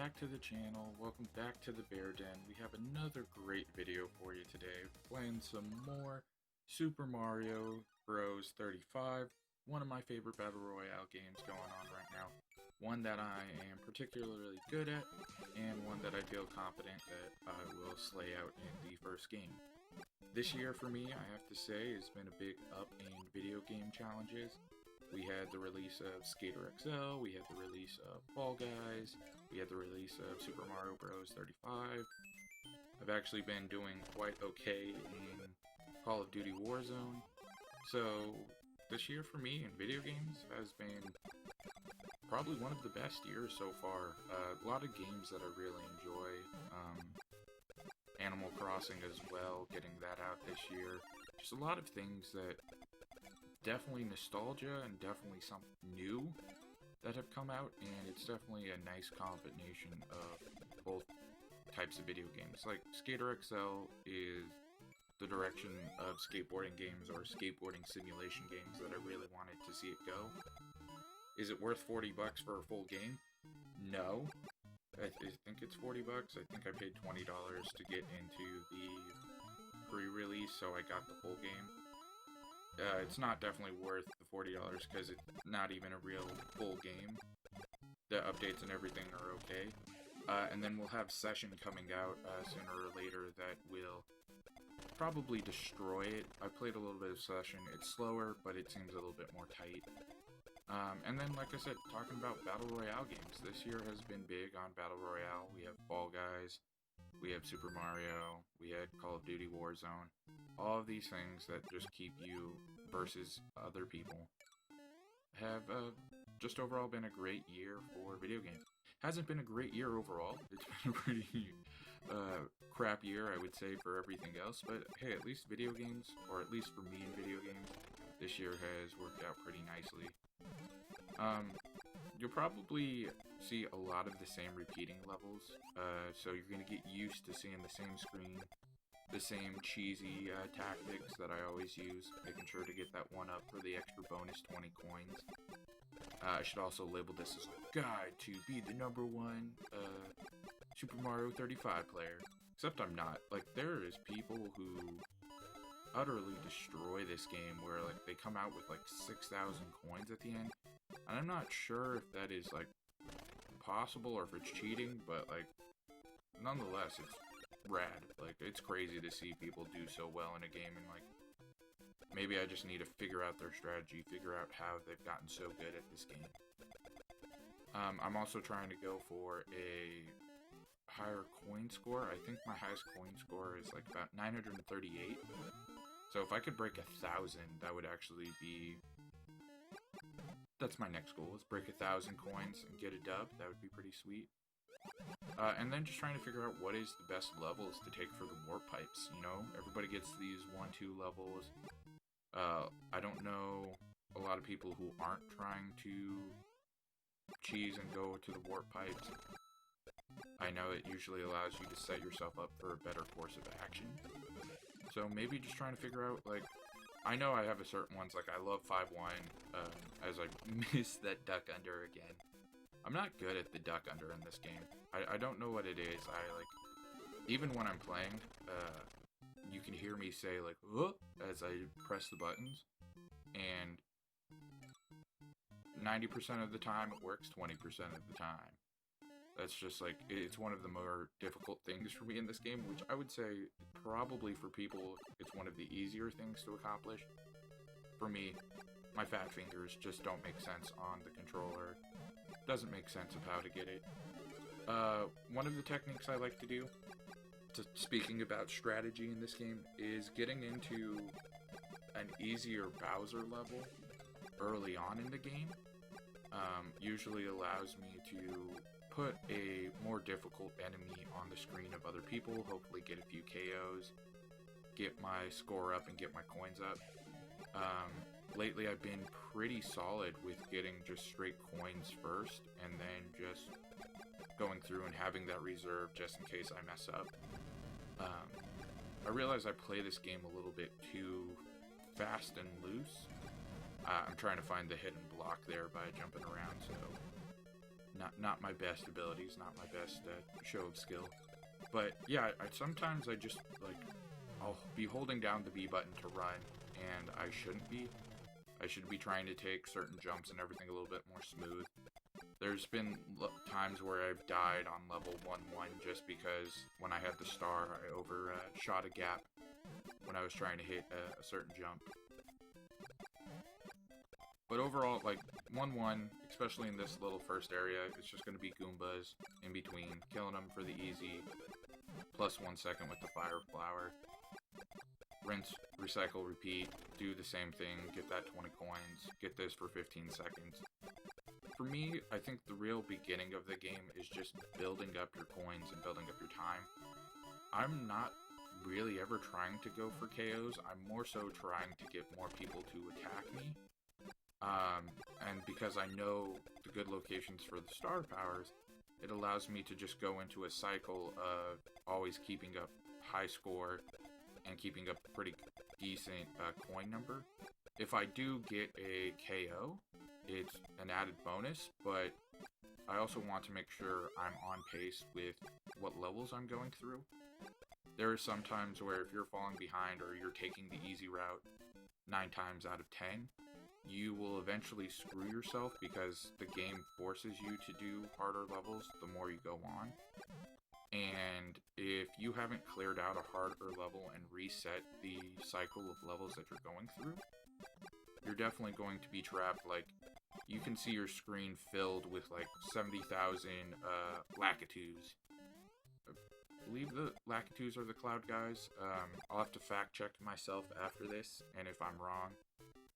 back to the channel. Welcome back to the Bear Den. We have another great video for you today. Playing some more Super Mario Bros. 35. One of my favorite Battle Royale games going on right now. One that I am particularly good at, and one that I feel confident that I will slay out in the first game. This year for me, I have to say, has been a big up in video game challenges. We had the release of Skater XL, we had the release of Fall Guys, we had the release of Super Mario Bros. 35. I've actually been doing quite okay in Call of Duty Warzone. So this year for me in video games has been probably one of the best years so far. A lot of games that I really enjoy. Animal Crossing as well, getting that out this year. Just a lot of things that definitely nostalgia and definitely something new that have come out, and it's definitely a nice combination of both types of video games. Like Skater XL is the direction of skateboarding games or skateboarding simulation games that I really wanted to see it go. Is it worth $40 for a full game? No. I think it's $40. I think I paid $20 to get into the pre-release, so I got the full game. It's not definitely worth the $40 because it's not even a real full game. The updates and everything are okay. And then we'll have Session coming out sooner or later that will probably destroy it. I played a little bit of Session. It's slower, but it seems a little bit more tight. And then, like I said, talking about Battle Royale games. This year has been big on Battle Royale. We have Fall Guys. We have Super Mario, we had Call of Duty Warzone, all of these things that just keep you versus other people have just overall been a great year for video games. Hasn't been a great year overall, it's been a pretty crap year, I would say, for everything else, but hey, at least video games, or at least for me in video games, this year has worked out pretty nicely. You'll probably see a lot of the same repeating levels, so you're going to get used to seeing the same screen, the same cheesy tactics that I always use, making sure to get that one up for the extra bonus 20 coins. I should also label this as a guide to be the #1 Super Mario 35 player, except I'm not. Like, there is people who utterly destroy this game where, like, they come out with, like, 6,000 coins at the end. And I'm not sure if that is, like, possible or if it's cheating, but, like, nonetheless, it's rad. Like, it's crazy to see people do so well in a game, and, like, maybe I just need to figure out their strategy, figure out how they've gotten so good at this game. I'm also trying to go for a higher coin score. I think my highest coin score is, like, about 938. So if I could break 1,000, that would actually be... That's my next goal, is break 1,000 coins and get a dub. That would be pretty sweet. And then just trying to figure out what is the best levels to take for the warp pipes, you know? Everybody gets these 1-2 levels. I don't know a lot of people who aren't trying to cheese and go to the warp pipes. I know it usually allows you to set yourself up for a better course of action. So maybe just trying to figure out, like, I know I have a certain ones, like I love 5-1, as I miss that duck under again. I'm not good at the duck under in this game. I don't know what it is. I, like, even when I'm playing, you can hear me say, like, whoop, as I press the buttons, and 90% of the time it works, 20% of the time. That's just, like, it's one of the more difficult things for me in this game, which I would say probably for people, it's one of the easier things to accomplish. For me, my fat fingers just don't make sense on the controller. Doesn't make sense of how to get it. One of the techniques I like to do, speaking about strategy in this game, is getting into an easier Bowser level early on in the game. Usually allows me to put a more difficult enemy on the screen of other people, hopefully get a few KOs, get my score up and get my coins up. Lately I've been pretty solid with getting just straight coins first, and then just going through and having that reserve just in case I mess up. I realize I play this game a little bit too fast and loose. I'm trying to find the hidden block there by jumping around, so not my best abilities, not my best show of skill. But yeah, sometimes I just like I'll be holding down the B button to run, and I shouldn't be. I should be trying to take certain jumps and everything a little bit more smooth. There's been times where I've died on level 1-1 just because when I had the star, I overshot a gap when I was trying to hit a certain jump. But overall, like, 1-1, especially in this little first area, it's just going to be Goombas in between, killing them for the easy, plus 1 second with the Fire Flower. Rinse, recycle, repeat, do the same thing, get that 20 coins, get this for 15 seconds. For me, I think the real beginning of the game is just building up your coins and building up your time. I'm not really ever trying to go for KOs, I'm more so trying to get more people to attack me. And because I know the good locations for the star powers, it allows me to just go into a cycle of always keeping up high score and keeping up a pretty decent coin number. If I do get a KO, it's an added bonus, but I also want to make sure I'm on pace with what levels I'm going through. There are some times where if you're falling behind or you're taking the easy route 9 times out of 10, you will eventually screw yourself because the game forces you to do harder levels the more you go on. And if you haven't cleared out a harder level and reset the cycle of levels that you're going through, you're definitely going to be trapped. Like, you can see your screen filled with like 70,000 Lakitus. I believe the Lakitus are the cloud guys. I'll have to fact check myself after this, and if I'm wrong,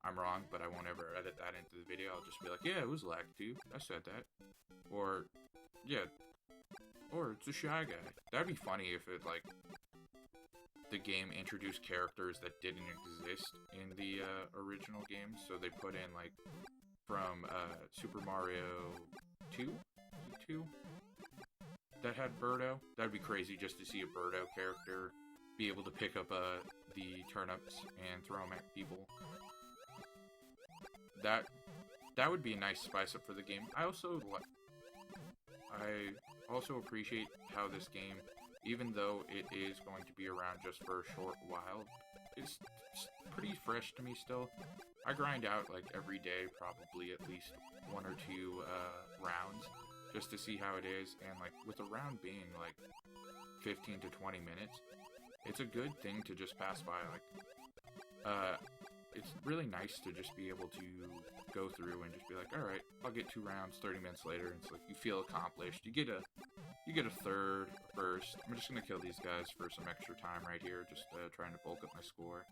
I'm wrong, but I won't ever edit that into the video. I'll just be like, yeah, it was Lakitu. I said that. Or, yeah. Or it's a Shy Guy. That'd be funny if it, like, the game introduced characters that didn't exist in the original games. So they put in, like, from Super Mario 2? 2? That had Birdo. That'd be crazy just to see a Birdo character be able to pick up the turnips and throw them at people. That would be a nice spice up for the game. I also appreciate how this game, even though it is going to be around just for a short while, it's pretty fresh to me still. I grind out like every day, probably at least 1 or 2 rounds, just to see how it is. And like with a round being like 15 to 20 minutes, it's a good thing to just pass by. Like, it's really nice to just be able to go through and just be like, alright, I'll get 2 rounds 30 minutes later, and it's like, you feel accomplished. You get a third, a first. I'm just gonna kill these guys for some extra time right here, just trying to bulk up my score.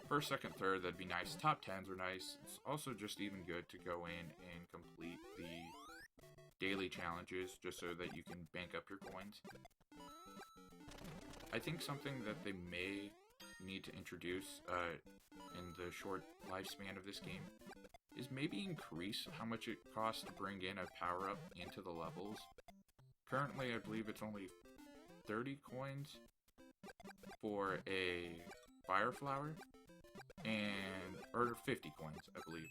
First, second, third, that'd be nice. Top 10s are nice. It's also just even good to go in and complete the daily challenges, just so that you can bank up your coins. I think something that they may need to introduce in the short lifespan of this game is maybe increase how much it costs to bring in a power-up into the levels. Currently, I believe it's only 30 coins for a Fire Flower, or 50 coins, I believe.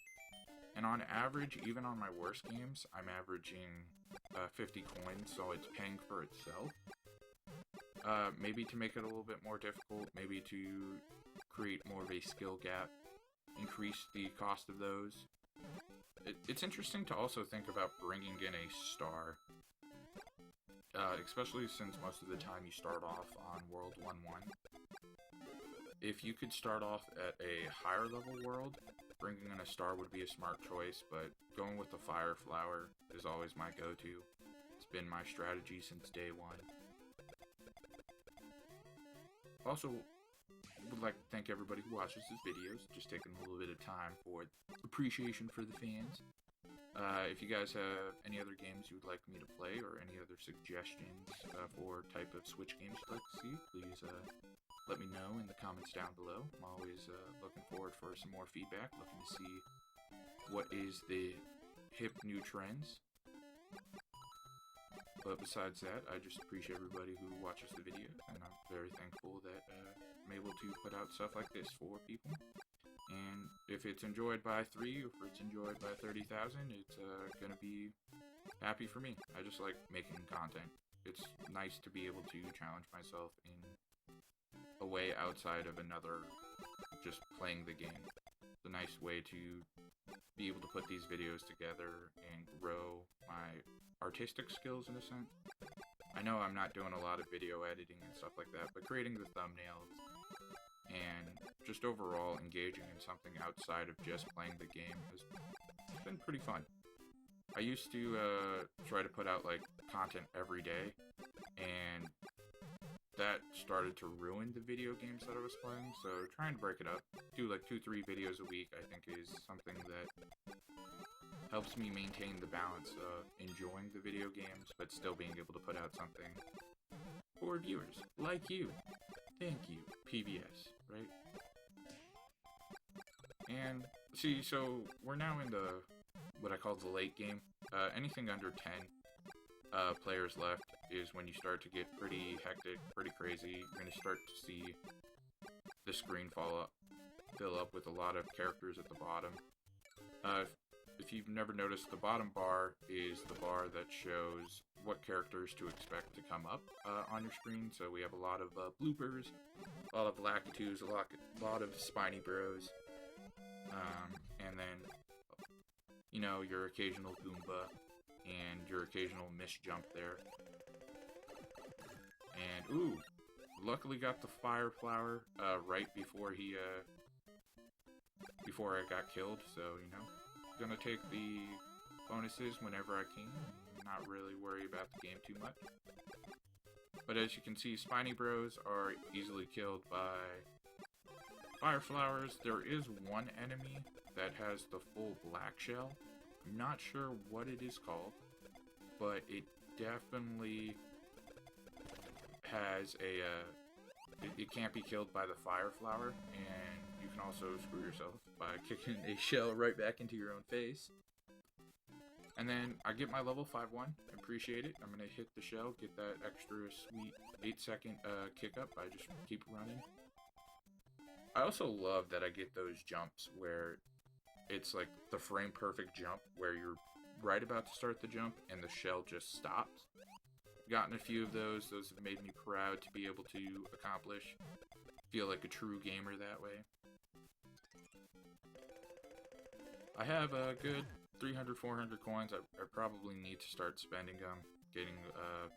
And on average, even on my worst games, I'm averaging 50 coins, so it's paying for itself. Maybe to make it a little bit more difficult, maybe to create more of a skill gap, increase the cost of those. It's interesting to also think about bringing in a star, especially since most of the time you start off on World 1-1. If you could start off at a higher level world, bringing in a star would be a smart choice, but going with the Fire Flower is always my go-to. It's been my strategy since day one. Also, would like to thank everybody who watches these videos, just taking a little bit of time for appreciation for the fans. If you guys have any other games you would like me to play, or any other suggestions for type of Switch games you'd like to see, please let me know in the comments down below. I'm always looking forward for some more feedback, looking to see what is the hip new trends. But besides that, I just appreciate everybody who watches the video, and I'm very thankful that I'm able to put out stuff like this for people. And if it's enjoyed by 3, or if it's enjoyed by 30,000, it's gonna be happy for me. I just like making content. It's nice to be able to challenge myself in a way outside of another just playing the game. It's a nice way to be able to put these videos together and grow my artistic skills in a sense. I know I'm not doing a lot of video editing and stuff like that, but creating the thumbnails and just overall engaging in something outside of just playing the game has been pretty fun. I used to try to put out like content every day, and that started to ruin the video games that I was playing, so trying to break it up, do like 2-3 videos a week, I think is something that helps me maintain the balance of enjoying the video games, but still being able to put out something for viewers, like you. Thank you, PBS, right? And, see, so we're now in the, what I call the late game. Anything under 10 players left is when you start to get pretty hectic, pretty crazy. You're going to start to see the screen fill up with a lot of characters at the bottom. If you've never noticed, the bottom bar is the bar that shows what characters to expect to come up on your screen. So we have a lot of bloopers, a lot of Lakitus, a lot of Spiny Bros, and then, you know, your occasional Goomba and your occasional misjump there. And, ooh, luckily got the Fire Flower right before before I got killed, so, you know. Gonna take the bonuses whenever I can, not really worry about the game too much. But as you can see, Spiny Bros are easily killed by Fire Flowers. There is one enemy that has the full black shell. I'm not sure what it is called, but it definitely has a it can't be killed by the Fire Flower, and you can also screw yourself by kicking a shell right back into your own face. And then I get my level 5-1, appreciate it. I'm going to hit the shell, get that extra sweet 8-second kick up. I just keep running. I also love that I get those jumps where it's like the frame perfect jump where you're right about to start the jump and the shell just stops. Gotten a few of those. Those have made me proud to be able to accomplish. Feel like a true gamer that way. I have a good 300, 400 coins. I probably need to start spending them, getting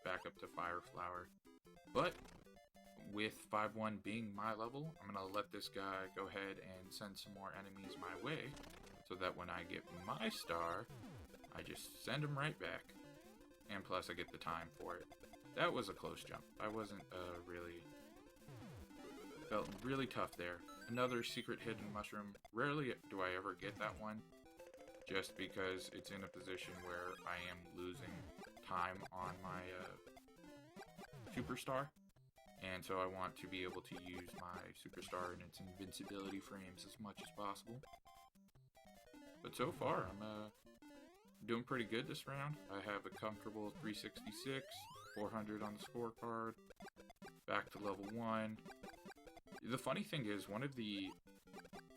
back up to Fire Flower. But with 5-1 being my level, I'm going to let this guy go ahead and send some more enemies my way, so that when I get my star, I just send them right back. And plus I get the time for it. That was a close jump. I wasn't felt really tough there. Another secret hidden mushroom. Rarely do I ever get that one, just because it's in a position where I am losing time on my superstar, and so I want to be able to use my superstar and its invincibility frames as much as possible. But so far, I'm doing pretty good this round. I have a comfortable 366, 400 on the scorecard, back to level 1. The funny thing is, one of the,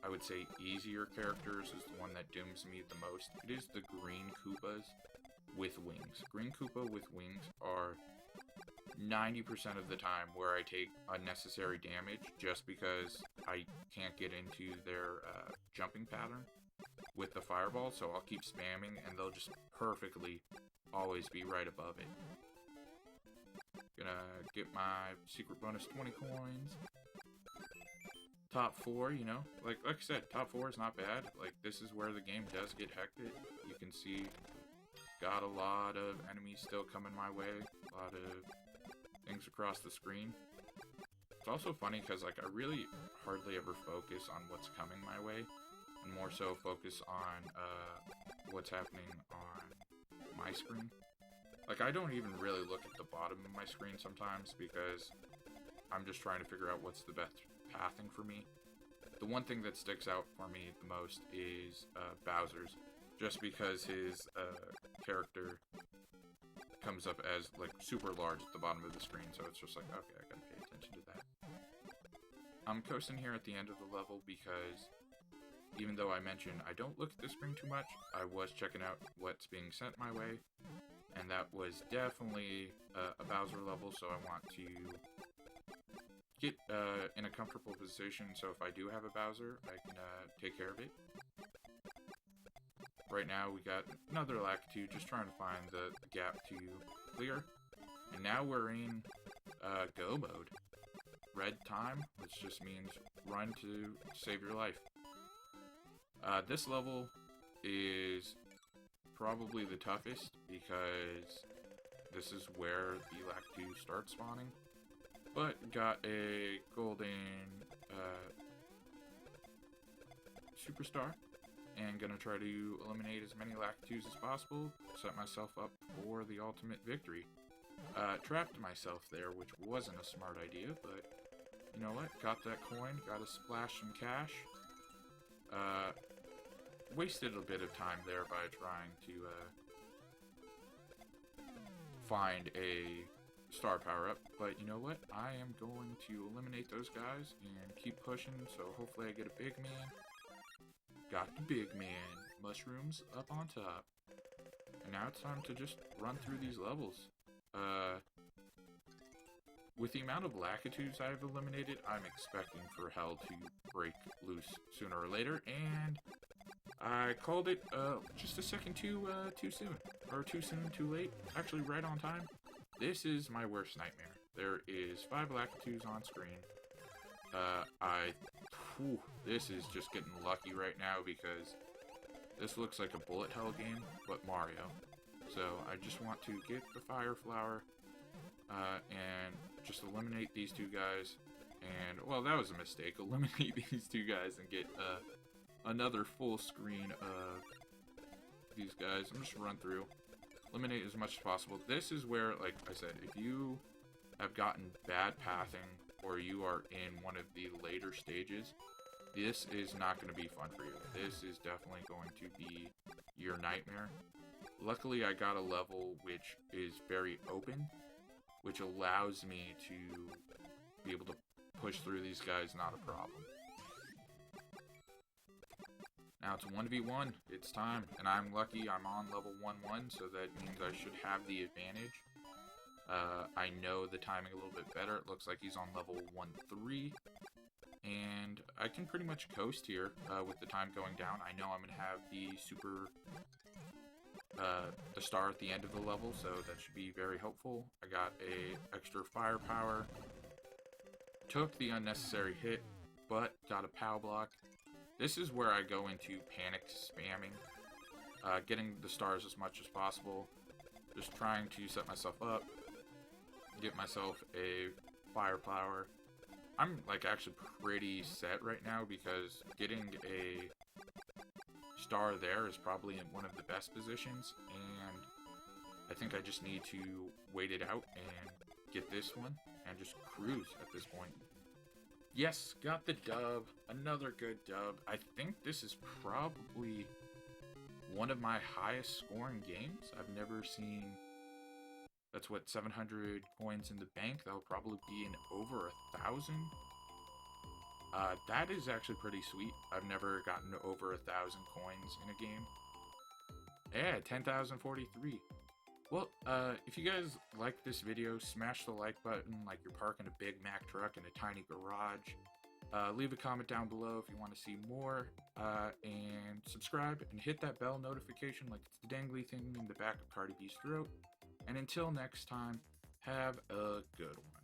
I would say, easier characters is the one that dooms me the most. It is the green Koopas with wings. Green Koopa with wings are 90% of the time where I take unnecessary damage just because I can't get into their jumping pattern with the fireball, so I'll keep spamming and they'll just perfectly always be right above it. Gonna get my secret bonus 20 coins. Top 4, you know, like I said, top 4 is not bad. Like, this is where the game does get hectic. You can see, got a lot of enemies still coming my way, a lot of things across the screen. It's also funny because, like, I really hardly ever focus on what's coming my way, and more so focus on what's happening on my screen. Like, I don't even really look at the bottom of my screen sometimes because I'm just trying to figure out what's the best pathing for me. The one thing that sticks out for me the most is Bowser's, just because his character comes up as like super large at the bottom of the screen, so it's just like, okay, I gotta pay attention to that. I'm coasting here at the end of the level because even though I mentioned I don't look at the screen too much, I was checking out what's being sent my way, and that was definitely a Bowser level, so I want to get in a comfortable position, so if I do have a Bowser, I can take care of it. Right now, we got another Lakitu, just trying to find the gap to clear. And now we're in go mode. Red time, which just means run to save your life. This level is probably the toughest because this is where the Lakitu starts spawning. But got a golden superstar. And gonna try to eliminate as many Lakitus as possible, set myself up for the ultimate victory. Trapped myself there, which wasn't a smart idea, but you know what? Got that coin, got to splash some cash. Wasted a bit of time there by trying to find a star power-up, but you know what? I am going to eliminate those guys and keep pushing, so hopefully I get a big man. Got the big man. Mushrooms up on top. And now it's time to just run through these levels. With the amount of Lakitus I've eliminated, I'm expecting for hell to break loose sooner or later, and I called it just a second too soon. Or too soon, too late. Actually, right on time. This is my worst nightmare. There is 5 Lakitus on screen. This is just getting lucky right now because this looks like a bullet hell game, but Mario. So I just want to get the fire flower and just eliminate these 2 guys. And, well, that was a mistake. Eliminate these 2 guys and get another full screen of these guys. I'm just run through. Eliminate as much as possible. This is where, like I said, if you have gotten bad pathing or you are in one of the later stages, this is not going to be fun for you. This is definitely going to be your nightmare. Luckily, I got a level which is very open, which allows me to be able to push through these guys, not a problem. Now it's 1v1, it's time, and I'm lucky I'm on level 1-1, so that means I should have the advantage. I know the timing a little bit better. It looks like he's on level 1-3, and I can pretty much coast here with the time going down. I know I'm going to have the the star at the end of the level, so that should be very helpful. I got a extra firepower, took the unnecessary hit, but got a POW block. This is where I go into panic spamming, getting the stars as much as possible, just trying to set myself up, get myself a firepower. I'm like actually pretty set right now because getting a star there is probably in one of the best positions, and I think I just need to wait it out and get this one and just cruise at this point. Yes, got the dub. Another good dub. I think this is probably one of my highest scoring games. I've never seen... That's what, 700 coins in the bank. That'll probably be in over 1,000. That is actually pretty sweet. I've never gotten over 1,000 coins in a game. Yeah, 10,043. Well, if you guys like this video, smash the like button like you're parking a Big Mac truck in a tiny garage. Leave a comment down below if you want to see more, and subscribe and hit that bell notification like it's the dangly thing in the back of Cardi B's throat. And until next time, have a good one.